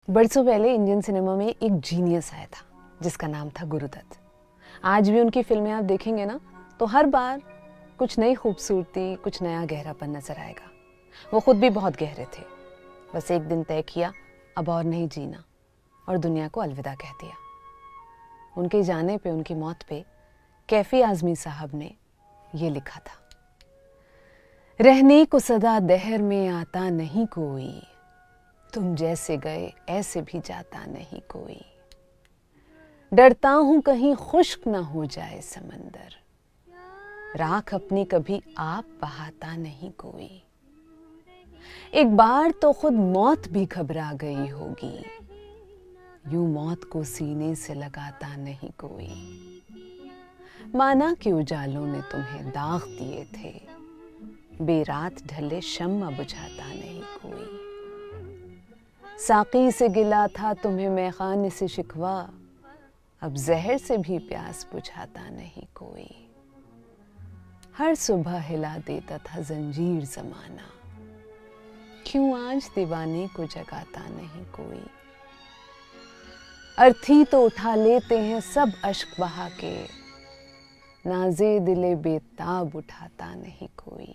बरसों पहले Indian cinema में एक जीनियस आया था जिसका नाम था गुरुदत्त। आज भी उनकी फिल्में आप देखेंगे ना तो हर बार कुछ नई खूबसूरती, कुछ नया गहरापन नजर आएगा। वो खुद भी बहुत गहरे थे। बस एक दिन तय किया अब और नहीं जीना और दुनिया को अलविदा कह दिया। उनके जाने पे, उनकी मौत पे कैफी आजमी साहब ने ये लिखा था, रहने को सदा दहर में आता नहीं कोई, तुम जैसे गए ऐसे भी जाता नहीं कोई, डरता हूं कहीं खुश्क ना हो जाए समंदर, राख अपनी कभी आप बहाता नहीं कोई। एक बार तो खुद मौत भी घबरा गई होगी, यूं मौत को सीने से लगाता नहीं कोई। माना कि उजालों ने तुम्हें दाग दिए थे, बेरात ढले शम्मा बुझाता नहीं कोई। साकी से गिला था तुम्हें मैखाने से शिकवा, अब जहर से भी प्यास बुझाता नहीं कोई। हर सुबह हिला देता था जंजीर जमाना, क्यों आज दीवाने को जगाता नहीं कोई। अर्थी तो उठा लेते हैं सब अश्क बहा के, नाज़े दिले बेताब उठाता नहीं कोई।